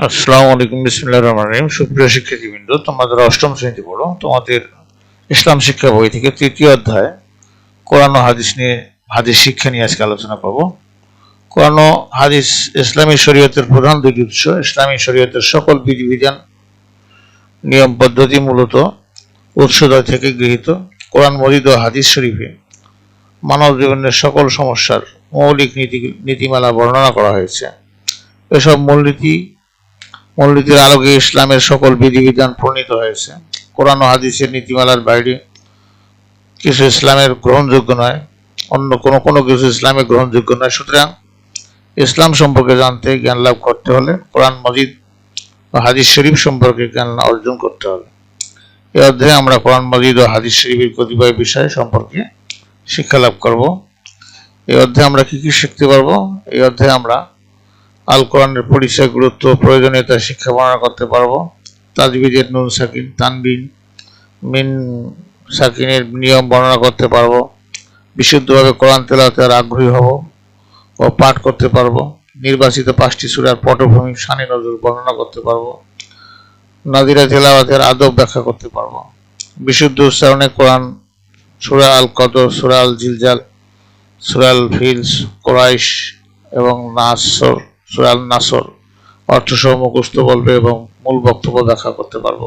আসসালামু আলাইকুম, বিসমিল্লাহির রহমানির রহিম। সুপ্রিয় শিক্ষার্থীবৃন্দ, তোমরা অষ্টম শ্রেণীতে পড়ো, তোমাদের ইসলাম শিক্ষা বই থেকে তৃতীয় অধ্যায় কোরআন ও হাদিস নিয়ে হাদিস শিক্ষা নিয়ে আজকে আলোচনা করব। কোরআন ও হাদিস ইসলামী শরীয়তের প্রধান দুটি উৎস। ইসলামী শরীয়তের সকল বিধিবিধান, নিয়ম পদ্ধতি মূলত উৎসদ্বয় থেকে গৃহীত। কোরআন মজিদ ও হাদিস শরীফে মানব জীবনের সকল সমস্যার মৌলিক নীতিমালা বর্ণনা করা হয়েছে। এসব মূলনীতির আলোকে ইসলামের সকল বিধিবিধান প্রণীত হয়েছে। কোরআন ও হাদিসের নীতিমালার বাইরে কিছু ইসলামের গ্রহণযোগ্য নয়, অন্য কোনো কিছু ইসলামের গ্রহণযোগ্য নয়। সুতরাং ইসলাম সম্পর্কে জানতে, জ্ঞান লাভ করতে হলে কোরআন মজিদ ও হাদিস শরীফ সম্পর্কে জ্ঞান অর্জন করতে হবে। এই অধ্যায়ে আমরা কোরআন মজিদ ও হাদিস শরীফের কতিপয় বিষয় সম্পর্কে শিক্ষা লাভ করব। এই অধ্যায়ে আমরা কি কি শিখতে পারবো? এই অধ্যায়ে আমরা আল কোরআনের পরিচয়, গুরুত্ব, প্রয়োজনীয়তা শিক্ষা বর্ণনা করতে পারবো। তাজবিদের নুন সাকিন, তানবিন, মিন সাকিনের নিয়ম বর্ণনা করতে পারবো। বিশুদ্ধভাবে কোরআন তেলাওয়াতের আগ্রহী হব ও পাঠ করতে পারবো। নির্বাচিত 5টি সূরার পটভূমি, শানে নজুল বর্ণনা করতে পারবো। নাজিরা তেলাওয়াতের আদব ব্যাখ্যা করতে পারবো। বিশুদ্ধ উচ্চারণে কোরআন, সূরা আল কদর, সূরা আল জিলজাল, সূরা আল ফিল, কুরাইশ এবং সূরা আল নাসর অর্থসহ মুখস্থ বলবে এবং মূল বক্তব্য ব্যাখ্যা করতে পারবো।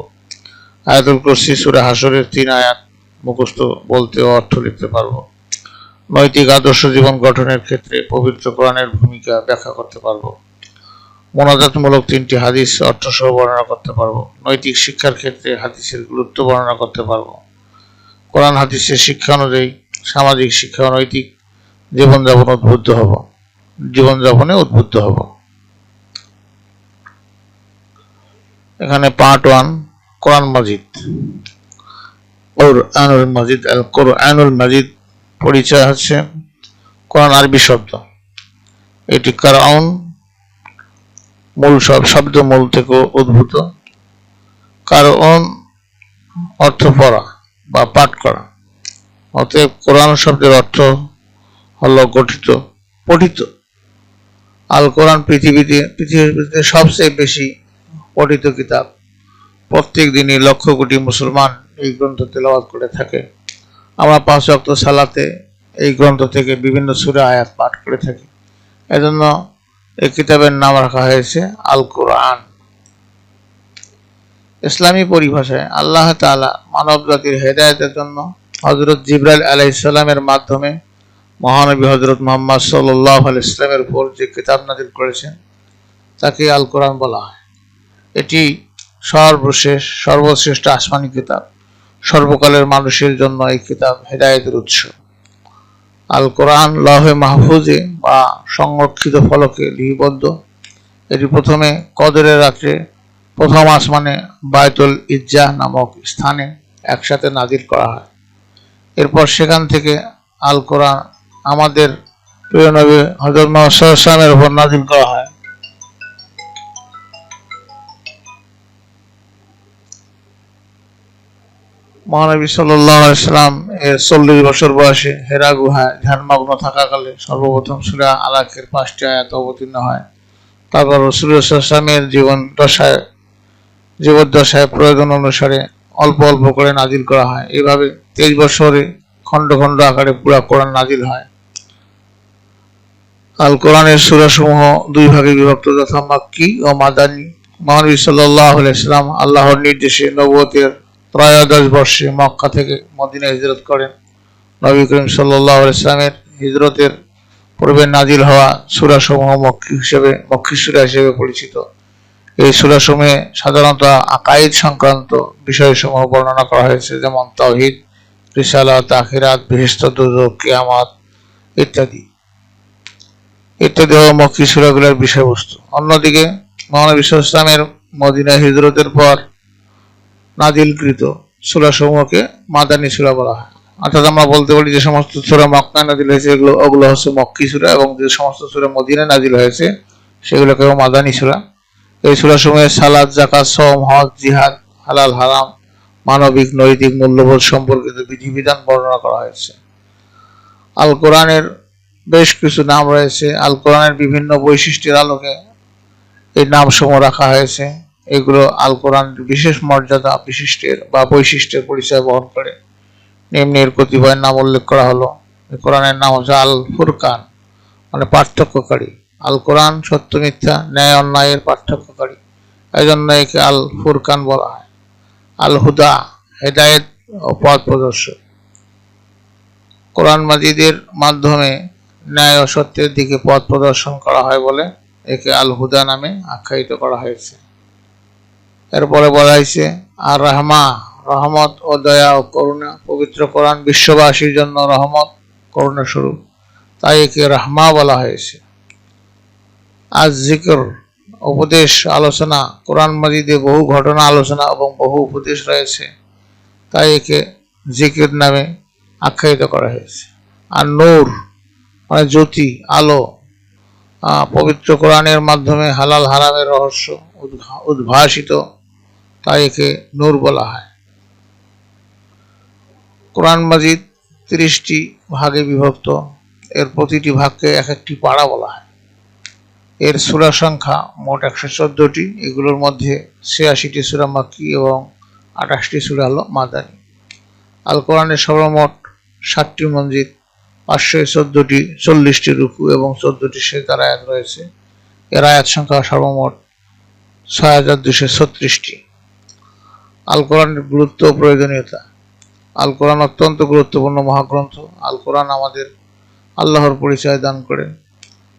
আয়াতুল কুরসি, সূরা হাশরের 3 আয়াত মুখস্থ বলতে ও অর্থ লিখতে পারবো। নৈতিক আদর্শ জীবন গঠনের ক্ষেত্রে পবিত্র কোরআনের ভূমিকা ব্যাখ্যা করতে পারবো। মোনাজাতমূলক 3টি হাদিস অর্থসহ বর্ণনা করতে পারবো। নৈতিক শিক্ষার ক্ষেত্রে হাদিসের গুরুত্ব বর্ণনা করতে পারবো। কোরআন হাদিসের শিক্ষা অনুযায়ী সামাজিক শিক্ষা ও নৈতিক জীবনযাপনে উদ্বুদ্ধ হব। এখানে পার্ট 1, কোরআন মাজিদ। কোরআনুল মাজিদ পরিচয় হচ্ছে কোরআন আরবি শব্দ। এটি কারআউন শব্দ মূল থেকে উদ্ভূত। কারআউন অর্থ পড়া বা পাঠ করা। অতএব কোরআন শব্দের অর্থ হলো পঠিত। আল কোরআন পৃথিবীতে সবচেয়ে বেশি পঠিত কিতাব। প্রত্যেক দিনই লক্ষ কোটি মুসলমান এই গ্রন্থ তেলাওয়াত করে থাকে। আমরা 5 ওয়াক্ত সালাতে এই গ্রন্থ থেকে বিভিন্ন সূরা আয়াত পাঠ করে থাকি। এজন্য এই কিতাবের নাম রাখা হয়েছে আল কোরআন। ইসলামী পরিভাষায় আল্লাহ তাআলা মানব জাতির হেদায়েতের জন্য হযরত জিবরাইল আলাইহিস সালামের মাধ্যমে মহানবী হযরত মুহাম্মদ সাল্লাল্লাহু আলাইহি ওয়াসাল্লামের উপর যে কিতাব নাযিল করেছেন তাকে আল কোরআন বলা হয়। এটি সর্বশ্রেষ্ঠ আসমানি কিতাব। সর্বকালের মানুষের জন্য এই কিতাব হেদায়েতের উৎস। আল কোরআন লৌহে মাহফুজে বা সংরক্ষিত ফলকে লিপিবদ্ধ। এটি প্রথমে কদরের রাত্রে প্রথম আসমানে বায়তুল ইজ্জাহ নামক স্থানে একসাথে নাযিল করা হয়। এরপর সেখান থেকে আল কোরআন আমাদের প্রিয় নবী হযরত মুহাম্মদ সাল্লাল্লাহু আলাইহি ওয়াসাল্লামের উপর নাযিল করা হয়। মহানবী সাল্লাল্লাহু আলাইহি ওয়াসাল্লাম এর 40 বছর বয়সে হেরা গুহায় ধ্যানমগ্ন থাকাকালে সর্বপ্রথম সূরা আলাকের 5টি আয়াত অবতীর্ণ হয়। তারপর রাসূলুল্লাহ সাল্লাল্লাহু আলাইহি ওয়াসাল্লামের জীবদ্দশায় প্রয়োজন অনুসারে অল্প অল্প করে নাযিল করা হয়। এইভাবে 23 বছরে খণ্ড খণ্ড আকারে পুরা কোরআন নাযিল হয়। আল কোরআনের সূরাসমূহ 2 ভাগে বিভক্ত, যথা মাক্কি ও মাদানী। মহানবী সাল্লাল্লাহু আলাইহি ওয়াসাল্লাম আল্লাহর নির্দেশে নবুয়তের 13 বর্ষে মক্কা থেকে মদিনায় হিজরত করেন। নবী করিম সাল্লাল্লাহু আলাইহি ওয়াসাল্লামের হিজরতের পূর্বে নাযিল হওয়া সূরাসমূহ মক্কি সূরা হিসেবে পরিচিত। এই সূরাসমূহে সাধারণত আকাইদ সংক্রান্ত বিষয়সমূহ বর্ণনা করা হয়েছে, যেমন তাওহীদ, রিসালাত, আখিরাত, বেহেশত, দোজখ, কিয়ামত ইত্যাদি হলো মক্কি সূরাগুলোর বিষয়বস্তু। অন্যদিকে মহানবী সাল্লাল্লাহু আলাইহি ওয়াসাল্লামের মদিনায় হিজরতের পর নাযিলকৃত সূরাসমূহকে মাদানী সূরা বলা হয়। অর্থাৎ আমরা বলতে পারি যে সমস্ত সূরা মক্কায় নাযিল হয়েছে ওগুলো হচ্ছে মক্কি সূরা, এবং যে সমস্ত সূরা মদিনায় নাযিল হয়েছে সেগুলোকে মাদানী সূরা। এই সূরাসমূহে সালাত, যাকাত, সওম, হজ, জিহাদ, হালাল হারাম, মানবিক নৈতিক মূল্যবোধ সম্পর্কিত বিধিবিধান বর্ণনা করা হয়েছে। আল কোরআনের বেশ কিছু নাম রয়েছে। আল কোরআনের বিভিন্ন বৈশিষ্ট্যের আলোকে এই নামসমূহ রাখা হয়েছে। এগুলো আল কোরআন বিশেষ মর্যাদা বিশিষ্টের বা বৈশিষ্ট্যের পরিচয় বহন করে। নিম্নের কতিপয় নাম উল্লেখ করা হলো। কোরআনের নাম হচ্ছে আল ফুরকান, মানে পার্থক্যকারী। আল কোরআন সত্য মিথ্যা, ন্যায় অন্যায়ের পার্থক্যকারী, এই জন্য একে আল ফুরকান বলা হয়। আল হুদা, হেদায়েত ও পথ প্রদর্শক। কোরআন মাজিদের মাধ্যমে ন্যায় ও সত্যের দিকে পথ প্রদর্শন করা হয় বলে একে আল হুদা নামে আখ্যায়িত করা হয়েছে। এরপরে বলা হয়েছে আর রাহমা, রহমত ও দয়া ও করুণা। পবিত্র কোরআন বিশ্ববাসীর জন্য রহমত, করুণা স্বরূপ, তাই একে রাহমা বলা হয়েছে। আজ জিকর, উপদেশ আলোচনা। কোরআন মাজিদে বহু ঘটনা আলোচনা এবং বহু উপদেশ রয়েছে, তাই একে জিকির নামে আখ্যায়িত করা হয়েছে। আর নূর, মানে জ্যোতি, আলো। পবিত্র কোরআনের মাধ্যমে হালাল হারামের রহস্য উদ্ভাসিত, তাই একে নূর বলা হয়। কোরআন মাজিদ 30টি ভাগে বিভক্ত। এর প্রতিটি ভাগকে এক একটি পাড়া বলা হয়। এর সূরা সংখ্যা মোট 114টি। এগুলোর মধ্যে 86টি সূরা মাক্কি এবং 28টি সূরা হলো মাদানী। আল কোরআনের সর্বমোট 60টি মজিদ, 514টি, 40টি রুকু এবং 14টি সেজদার আয়াত রয়েছে। এর আয়াত সংখ্যা সর্বমোট 6236টি। আল কোরআনের গুরুত্ব ও প্রয়োজনীয়তা। আল কোরআন অত্যন্ত গুরুত্বপূর্ণ মহাগ্রন্থ। আল কোরআন আমাদের আল্লাহর পরিচয় দান করে।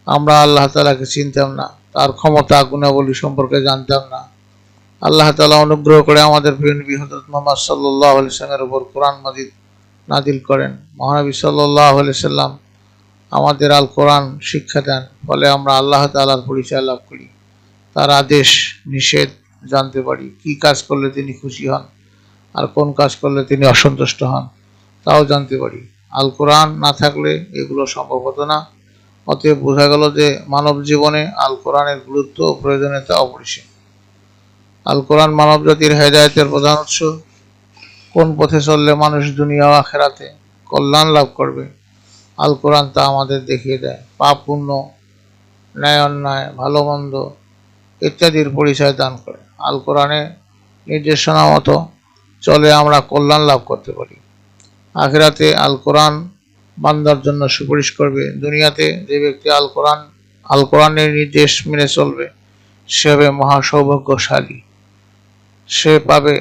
আমরা আল্লাহ তাআলাকে চিনতাম না, তার ক্ষমতা গুণাবলী সম্পর্কে জানতাম না। আল্লাহ তাআলা অনুগ্রহ করে আমাদের প্রিয় নবী হযরত মুহাম্মদ সাল্লাল্লাহু আলাইহি ওয়াসাল্লামের উপর কোরআন মাজিদ নাজিল করেন। মহানবী সাল্লাল্লাহু আলাইহি ওয়াসাল্লাম আমাদের আল কোরআন শিক্ষা দেন, ফলে আমরা আল্লাহ তাআলার পরিচয় লাভ করি, তার আদেশ নিষেধ জানতে পারি, কি কাজ করলে তিনি খুশি হন আর কোন কাজ করলে তিনি অসন্তুষ্ট হন তাও জানতে পারি। আল কোরআন না থাকলে এগুলো সম্ভব হতো না। অতএব বোঝা গেল যে মানব জীবনে আল কোরআনের গুরুত্ব ও প্রয়োজনীয়তা অপরিসীম। আল কোরআন মানব জাতির হেদায়েতের প্রধান উৎস। কোন পথে চললে মানুষ দুনিয়া ও আখিরাতে কল্যাণ লাভ করবে, আল কোরআন তা আমাদের দেখিয়ে দেয়। পাপ পুণ্য, ন্যায় অন্যায়, ভালো মন্দ ইত্যাদির পরিচয় দান করে। আল কোরআনে নির্দেশনা মতো চলে আমরা কল্যাণ লাভ করতে পারি। আখিরাতে আল কোরআন বান্দার জন্য সুপারিশ করবে। দুনিয়াতে যে ব্যক্তি আল কোরআনের নির্দেশ মেনে চলবে সে হবে মহা সৌভাগ্যশালী, সে পাবে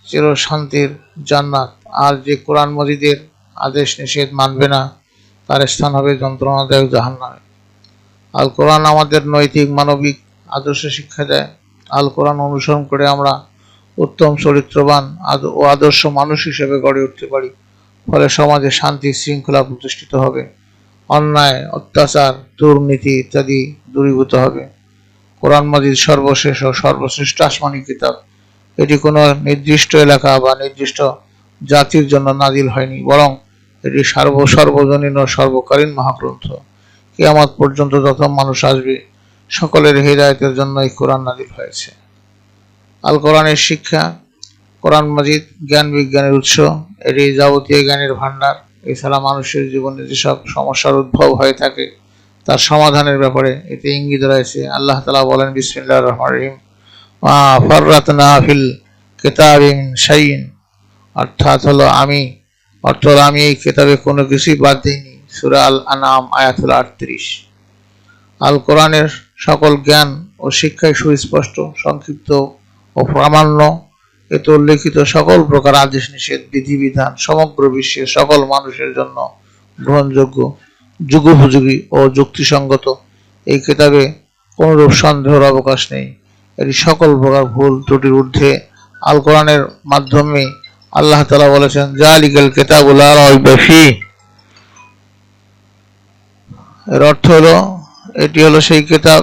চির শান্তির জান্নাত। আর যে কোরআন মাজিদের আদেশ নিষেধ মানবে না তার স্থান হবে যন্ত্রণাদায়ক জাহান্নামে। আল কোরআন আমাদের নৈতিক মানবিক আদর্শ শিক্ষা দেয়। আল কোরআন অনুসরণ করে আমরা উত্তম চরিত্রবান ও আদর্শ মানুষ হিসেবে গড়ে উঠতে পারি। ফলে সমাজে শান্তি শৃঙ্খলা প্রতিষ্ঠিত হবে, অন্যায় অত্যাচার দুর্নীতি ইত্যাদি দূরীভূত হবে। কোরআন মাজিদ সর্বশেষ ও সর্বশ্রেষ্ঠ আসমানি কিতাব। এটি কোনো নির্দিষ্ট এলাকা বা নির্দিষ্ট জাতির জন্য নাজিল হয়নি, বরং এটি সর্বজনীন ও সর্বকালীন মহাগ্রন্থ। কিয়ামত পর্যন্ত যত মানুষ আসবে সকলের হেদায়েতের জন্য এই কোরআন নাজিল হয়েছে। আল কোরআনের শিক্ষা। কোরআন মাজিদ জ্ঞান বিজ্ঞানের উৎস। এটি যাবতীয় জ্ঞানের ভাণ্ডার। এছাড়া মানুষের জীবনে যেসব সমস্যার উদ্ভব হয়ে থাকে তার সমাধানের ব্যাপারে এতে ইঙ্গিত রয়েছে। আল্লাহ তাআলা বলেন, বিসমিল্লাহির রহমানির রহিম, মা ফাররাতনা ফিল কিতাবি মিন শাইইন, অর্থাৎ হলো আমি এই কিতাবে কোনো কিছুই বাদ দিইনি। সূরা আল আনআম আয়াত হলো 38। আল কোরআনের সকল জ্ঞান ও শিক্ষাই সুস্পষ্ট, সংক্ষিপ্ত ও প্রামাণ্য। এতে উল্লেখিত সকল প্রকার আদেশ নিষেধ বিধিবিধান সমগ্র বিশ্বের সকল মানুষের জন্য গ্রহণযোগ্য, যুগোপযোগী ও যুক্তিসঙ্গত। এই কিতাবে কোনরূপ সন্দেহের অবকাশ নেই। এটি সকল প্রকার ভুল ত্রুটির ঊর্ধ্বে। আল কোরআনের মাধ্যমে আল্লাহ তাআলা বলেছেন, যালিকাল কিতাবু লা রাইবা ফীহ। এর অর্থ হলো এটি হলো সেই কিতাব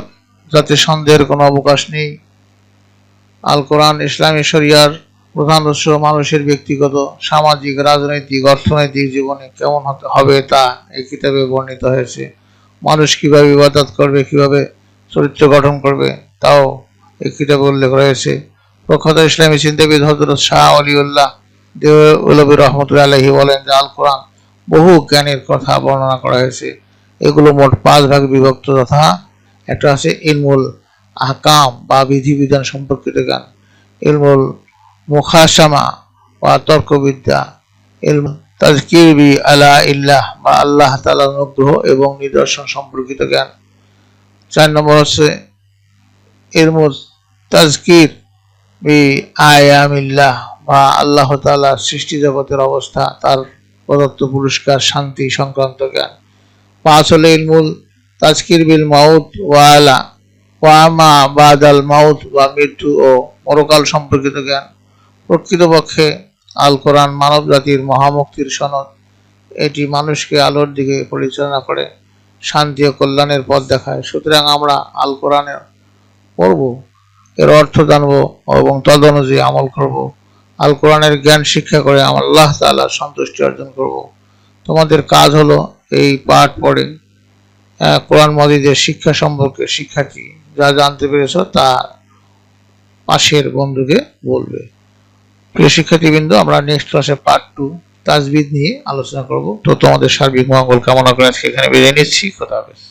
যাতে সন্দেহের কোনো অবকাশ নেই। আল কোরআন ইসলামী শরিয়ার প্রধান উৎস। মানুষের ব্যক্তিগত, সামাজিক, রাজনৈতিক, অর্থনৈতিক জীবনে কেমন হবে তা এই কিতাবে বর্ণিত হয়েছে। মানুষ কিভাবে ইবাদত করবে, কিভাবে চরিত্র গঠন করবে তাও এই কিতাবে উল্লেখ রয়েছে। প্রখ্যাত ইসলামী চিন্তাবিদ হযরত শাহ ওলিউল্লাহ দেওলভী রহমতুল্লাহ আলাইহি বলেন যে আল কোরআন বহু জ্ঞানের কথা বর্ণনা করা হয়েছে। এগুলো মোট 5 ভাগে বিভক্ত, যথা একটা আছে ইলমুল আহকাম বা বিধিবিধান সম্পর্কিত জ্ঞান, ইলমুল মুখাসামা বা তর্কবিদ্যা, ইলমু তাজকির বি আলা ইল্লাহ বা আল্লাহ তাআলার অনুগ্রহ এবং নিদর্শন সম্পর্কিত জ্ঞান। 4 নম্বর হচ্ছে ইলমুল তাজকির বি আয়ামিল্লাহ বা আল্লাহ তাআলার সৃষ্টি জগতের অবস্থা, তার প্রদত্ত পুরস্কার, শান্তি সংক্রান্ত জ্ঞান। 5 হলো ইলমুল তাজকির বিল মাউত ওয়া মা বাদাল মাউত বা মৃত্যু ও পরকাল সম্পর্কিত জ্ঞান। প্রকৃতপক্ষে আল কোরআন মানব জাতির মহামুক্তির সনদ। এটি মানুষকে আলোর দিকে পরিচালনা করে, শান্তি ও কল্যাণের পথ দেখায়। সুতরাং আমরা আল কোরআনের পড়ব, এর অর্থ জানব এবং তদ অনুযায়ী আমল করব। আল কোরআনের জ্ঞান শিক্ষা করে আল্লাহ তাআলার সন্তুষ্টি অর্জন করব। তোমাদের কাজ হলো এই পাঠ পড়ে কোরআন মাজিদের শিক্ষা সম্পর্কে শিক্ষার্থী যা জানতে পেরেছ তা পাশের বন্ধুকে বলবে। প্রিয় শিক্ষার্থীবৃন্দ, আমরা নেক্সট ক্লাসে পার্ট 2 তাজবিদ নিয়ে আলোচনা করব। তো তোমাদের সার্বিক মঙ্গল কামনা করে আজকে এখানে বিদায় নিচ্ছি। খোদা হাফেজ।